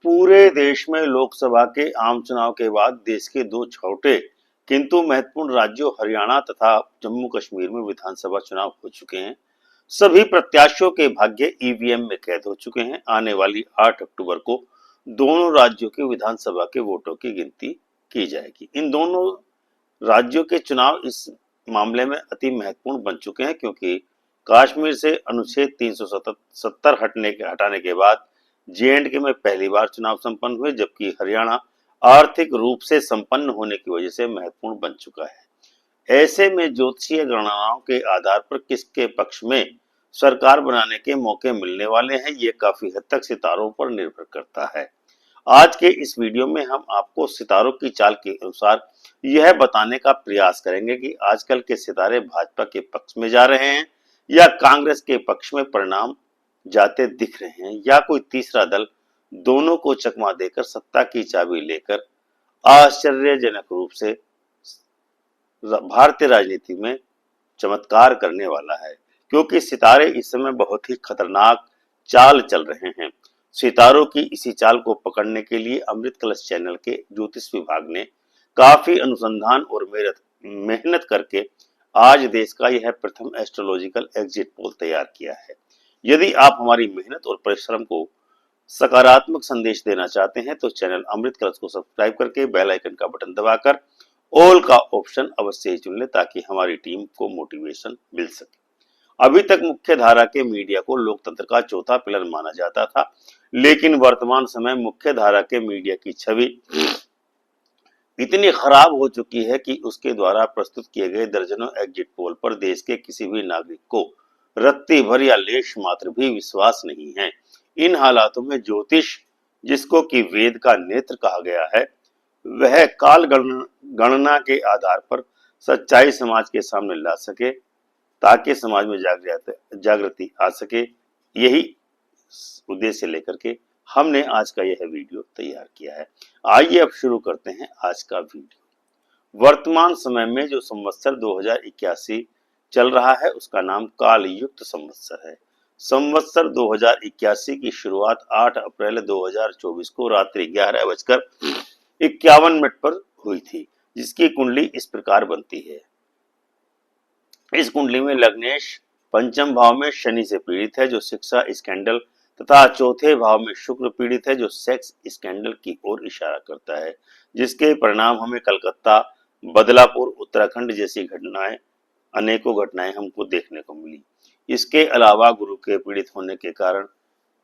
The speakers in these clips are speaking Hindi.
पूरे देश में लोकसभा के आम चुनाव के बाद देश के दो छोटे किंतु महत्वपूर्ण राज्यों हरियाणा तथा जम्मू कश्मीर में विधानसभा चुनाव हो चुके हैं। सभी प्रत्याशियों के भाग्य ईवीएम में कैद हो चुके हैं। आने वाली 8 अक्टूबर को दोनों राज्यों के विधानसभा के वोटों की गिनती की जाएगी। इन दोनों राज्यों के चुनाव इस मामले में अति महत्वपूर्ण बन चुके हैं क्योंकि कश्मीर से अनुच्छेद 370 हटाने के बाद जेएंडके में पहली बार चुनाव संपन्न हुए, जबकि हरियाणा आर्थिक रूप से संपन्न होने की वजह से महत्वपूर्ण बन चुका है। ऐसे में ज्योतिषीय गणनाओं के आधार पर किसके पक्ष में सरकार बनाने के मौके मिलने वाले हैं, ये काफी हद तक सितारों पर निर्भर करता है। आज के इस वीडियो में हम आपको सितारों की चाल के अनुसार यह बताने का प्रयास करेंगे कि आजकल के सितारे भाजपा के पक्ष में जा रहे हैं या कांग्रेस के पक्ष में परिणाम जाते दिख रहे हैं, या कोई तीसरा दल दोनों को चकमा देकर सत्ता की चाबी लेकर आश्चर्यजनक रूप से भारतीय राजनीति में चमत्कार करने वाला है। क्योंकि सितारे इस समय बहुत ही खतरनाक चाल चल रहे हैं। सितारों की इसी चाल को पकड़ने के लिए अमृत कलश चैनल के ज्योतिष विभाग ने काफी अनुसंधान और मेहनत करके आज देश का यह प्रथम एस्ट्रोलॉजिकल एग्जिट पोल तैयार किया है। यदि आप हमारी मेहनत और परिश्रम को सकारात्मक संदेश देना चाहते हैं तो चैनल अमृत कलश को सब्सक्राइब करके बेल आइकन का बटन दबाकर ऑल का ऑप्शन अवश्य ही चुन लें ताकि हमारी टीम को मोटिवेशन मिल सके। अभी तक मुख्य धारा के मीडिया को लोकतंत्र का चौथा पिलर माना जाता था, लेकिन वर्तमान समय मुख्य धारा के मीडिया की छवि इतनी खराब हो चुकी है कि उसके द्वारा प्रस्तुत किए गए दर्जनों एग्जिट पोल पर देश के किसी भी नागरिक को रत्ती भर या लेश मात्र भी विश्वास नहीं है। इन हालातों में ज्योतिष, जिसको कि वेद का नेत्र कहा गया है, वह काल गणना के आधार पर सच्चाई समाज के सामने ला सके ताकि समाज में जागृति आ सके। यही उद्देश्य लेकर के हमने आज का यह वीडियो तैयार किया है। आइए अब शुरू करते हैं आज का वीडियो। वर्तमान समय में जो संवत्सर 2081 चल रहा है उसका नाम काल युक्त संवत्सर है। संवत्सर 2081 की शुरुआत 8 अप्रैल 2024 को रात्रि 11:51 पर हुई थी, जिसकी कुंडली इस प्रकार बनती है। इस कुंडली में लग्नेश पंचम भाव में शनि से पीड़ित है जो शिक्षा स्कैंडल तथा चौथे भाव में शुक्र पीड़ित है जो सेक्स स्कैंडल की ओर इशारा करता है, जिसके परिणाम हमें कलकत्ता, बदलापुर, उत्तराखंड जैसी अनेकों घटनाएं हमको देखने को मिली। इसके अलावा गुरु के पीड़ित होने के कारण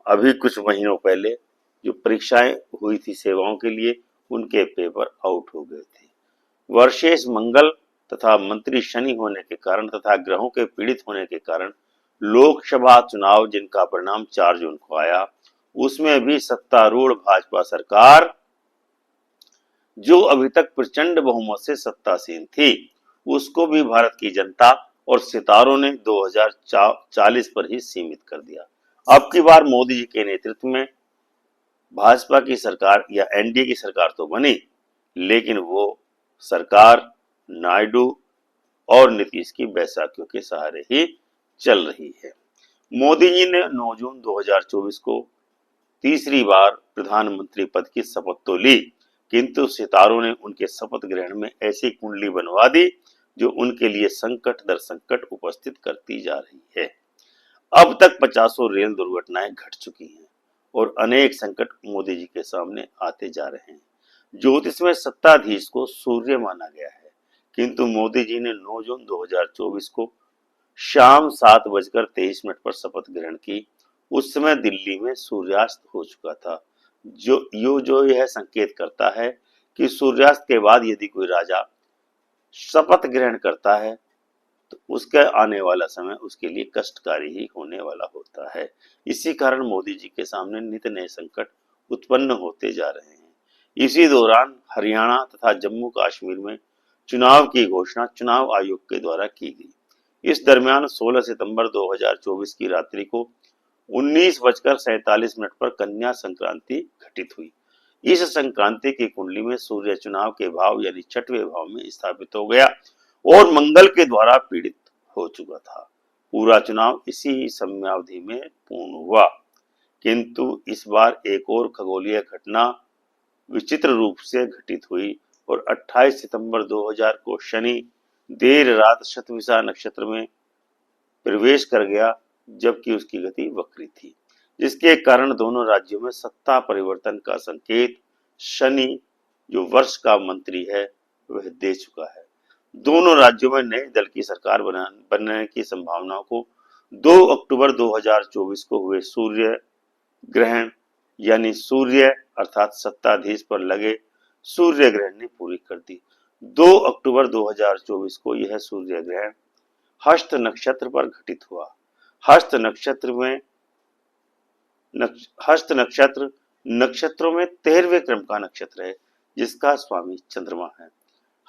अभी कुछ महीनों पहले जो परीक्षाएं हुई थी सेवाओं के लिए, उनके पेपर आउट हो गए थे। वर्षेश मंगल तथा मंत्री शनि होने के कारण तथा ग्रहों के पीड़ित होने के कारण लोकसभा चुनाव जिनका परिणाम 4 जून को आया, उसमें भी सत्तारूढ़ भाजपा सरकार जो अभी तक प्रचंड बहुमत से सत्तासीन थी, उसको भी भारत की जनता और सितारों ने 2040 पर ही सीमित कर दिया। अब की बार मोदी जी के नेतृत्व में भाजपा की सरकार या एनडीए की सरकार तो बनी, लेकिन वो सरकार नायडू और नीतीश की बैसाखियों के सहारे ही चल रही है। मोदी जी ने 9 जून 2024 को तीसरी बार प्रधानमंत्री पद की शपथ तो ली, किंतु सितारों ने उनके शपथ ग्रहण में ऐसी कुंडली बनवा दी जो उनके लिए संकट दर संकट उपस्थित करती जा रही है। अब तक 50 रेल दुर्घटनाएं घट चुकी हैं और अनेक संकट मोदी जी के सामने आते जा रहे हैं। ज्योतिष में सत्ताधीश को सूर्य माना गया है, किंतु मोदी जी ने 9 जून 2024 को शाम 7:23 पर शपथ ग्रहण की। उस समय दिल्ली में सूर्यास्त हो चुका था, जो यह संकेत करता है कि सूर्यास्त के बाद यदि कोई राजा शपथ ग्रहण करता है तो उसका आने वाला समय उसके लिए कष्टकारी ही होने वाला होता है। इसी कारण मोदी जी के सामने नित नए संकट उत्पन्न होते जा रहे हैं। इसी दौरान हरियाणा तथा जम्मू कश्मीर में चुनाव की घोषणा चुनाव आयोग के द्वारा की गई। इस दरमियान 16 सितंबर 2024 की रात्रि को 19:47 पर कन्या संक्रांति घटित हुई। इस संक्रांति की कुंडली में सूर्य चुनाव के भाव यानी 6वें भाव में स्थापित हो गया और मंगल के द्वारा पीड़ित हो चुका था। पूरा चुनाव इसी समयावधि में पूर्ण हुआ। किंतु इस बार एक और खगोलीय घटना विचित्र रूप से घटित हुई और 28 सितंबर 2000 को शनि देर रात शतभिषा नक्षत्र में प्रवेश कर गया, जबकि उसकी गति वक्री थी, जिसके कारण दोनों राज्यों में सत्ता परिवर्तन का संकेत शनि, जो वर्ष का मंत्री है, वह दे चुका है। दोनों राज्यों में नए दल की सरकार बनने की संभावनाओं को 2 अक्टूबर 2024 को हुए सूर्य ग्रहण यानी सूर्य अर्थात सत्ताधीश पर लगे सूर्य ग्रहण ने पूरी कर दी। 2 अक्टूबर 2024 को यह सूर्य ग्रहण हस्त नक्षत्र पर घटित हुआ। हस्त नक्षत्र में हस्त नक्षत्र नक्षत्रों में 13वें क्रम का नक्षत्र है, जिसका स्वामी चंद्रमा है।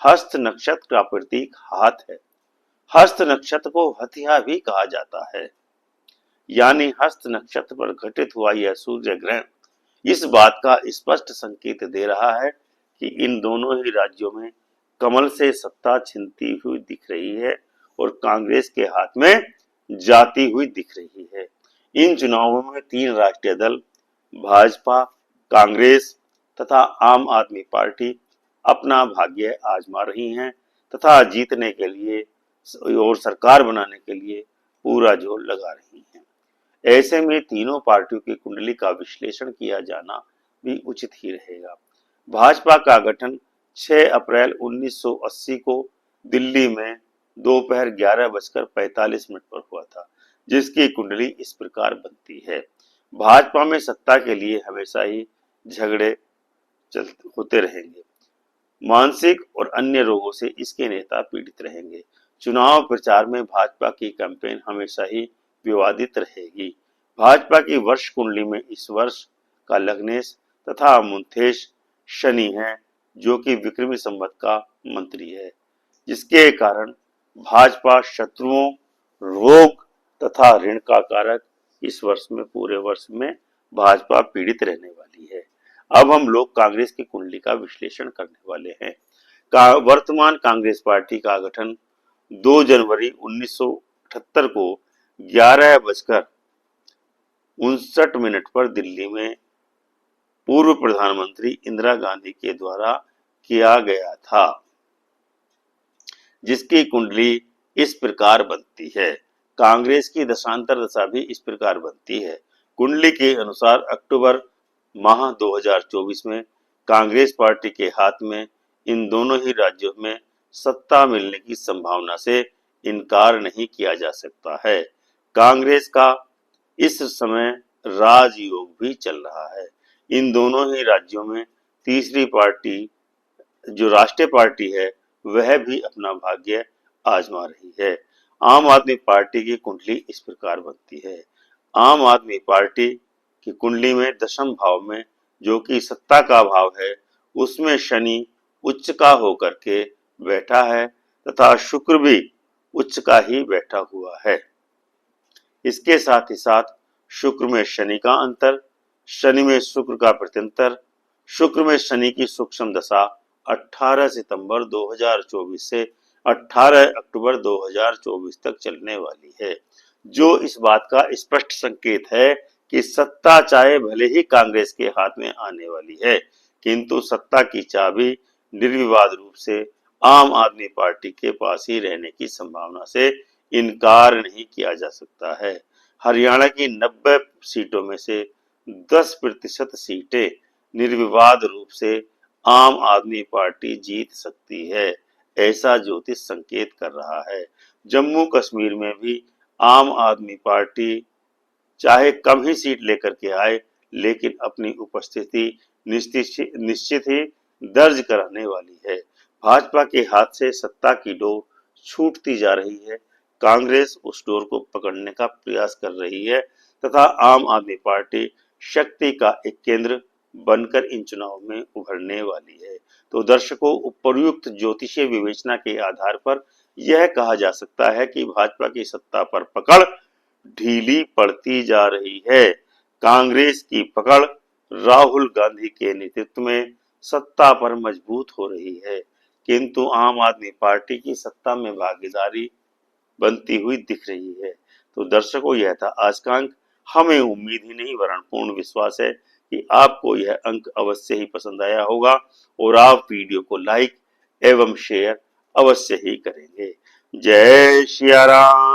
हस्त नक्षत्र का प्रतीक हाथ है। हस्त नक्षत्र को हथिया भी कहा जाता है। यानी हस्त नक्षत्र पर घटित हुआ यह सूर्य ग्रहण इस बात का स्पष्ट संकेत दे रहा है कि इन दोनों ही राज्यों में कमल से सत्ता छिनती हुई दिख रही है और कांग्रेस के हाथ में जाती हुई दिख रही है। इन चुनावों में 3 राष्ट्रीय दल भाजपा, कांग्रेस तथा आम आदमी पार्टी अपना भाग्य आजमा रही हैं तथा जीतने के लिए और सरकार बनाने के लिए पूरा जोर लगा रही हैं। ऐसे में तीनों पार्टियों की कुंडली का विश्लेषण किया जाना भी उचित ही रहेगा। भाजपा का गठन 6 अप्रैल 1980 को दिल्ली में दोपहर 11:45 पर हुआ था, जिसकी कुंडली इस प्रकार बनती है। भाजपा में सत्ता के लिए हमेशा ही झगड़े होते रहेंगे। मानसिक और अन्य रोगों से इसके नेता पीड़ित रहेंगे। चुनाव प्रचार में भाजपा की कैंपेन हमेशा ही विवादित रहेगी। भाजपा की वर्ष कुंडली में इस वर्ष का लग्नेश तथा मुंथेश शनि है, जो कि विक्रमी संवत का मंत्री है, जिसके कारण भाजपा शत्रुओं, रोग तथा ऋण का कारक इस वर्ष में पूरे वर्ष में भाजपा पीड़ित रहने वाली है। अब हम लोग कांग्रेस की कुंडली का विश्लेषण करने वाले हैं। वर्तमान कांग्रेस पार्टी का गठन 2 जनवरी 1978 को 11:59 पर दिल्ली में पूर्व प्रधानमंत्री इंदिरा गांधी के द्वारा किया गया था, जिसकी कुंडली इस प्रकार बनती है। कांग्रेस की दशांतर दशा भी इस प्रकार बनती है। कुंडली के अनुसार अक्टूबर माह 2024 में कांग्रेस पार्टी के हाथ में इन दोनों ही राज्यों में सत्ता मिलने की संभावना से इनकार नहीं किया जा सकता है। कांग्रेस का इस समय राजयोग भी चल रहा है। इन दोनों ही राज्यों में तीसरी पार्टी, जो राष्ट्रीय पार्टी है, वह भी अपना भाग्य आजमा रही है। आम आदमी पार्टी की कुंडली इस प्रकार बनती है। आम आदमी पार्टी की कुंडली में दशम भाव में, जो कि सत्ता का भाव है, उसमें शनि उच्च का होकर के बैठा है तथा शुक्र भी उच्च का ही बैठा हुआ है। इसके साथ ही साथ शुक्र में शनि का अंतर, शनि में शुक्र का प्रत्यंतर, शुक्र में शनि की सूक्ष्म दशा 18 सितंबर 2024 से 18 अक्टूबर 2024 तक चलने वाली है, जो इस बात का स्पष्ट संकेत है कि सत्ता चाहे भले ही कांग्रेस के हाथ में आने वाली है, किंतु सत्ता की चाबी निर्विवाद रूप से आम आदमी पार्टी के पास ही रहने की संभावना से इनकार नहीं किया जा सकता है। हरियाणा की 90 सीटों में से 10% सीटें निर्विवाद रूप से आम आदमी पार्टी जीत सकती है, ऐसा ज्योतिष संकेत कर रहा है। जम्मू कश्मीर में भी आम आदमी पार्टी चाहे कम ही सीट लेकर के आए, लेकिन अपनी उपस्थिति निश्चित ही दर्ज कराने वाली है। भाजपा के हाथ से सत्ता की डोर छूटती जा रही है। कांग्रेस उस डोर को पकड़ने का प्रयास कर रही है तथा आम आदमी पार्टी शक्ति का एक केंद्र बनकर इन चुनाव में उभरने वाली है। तो दर्शकों, उपर्युक्त ज्योतिषीय विवेचना के आधार पर यह कहा जा सकता है कि भाजपा की सत्ता पर पकड़ ढीली पड़ती जा रही है। कांग्रेस की पकड़ राहुल गांधी के नेतृत्व में सत्ता पर मजबूत हो रही है, किंतु आम आदमी पार्टी की सत्ता में भागीदारी बनती हुई दिख रही है। तो दर्शकों, यह था आज का अंक। हमें उम्मीद ही नहीं वरन पूर्ण विश्वास है कि आपको यह अंक अवश्य ही पसंद आया होगा और आप वीडियो को लाइक एवं शेयर अवश्य ही करेंगे। जय सिया राम।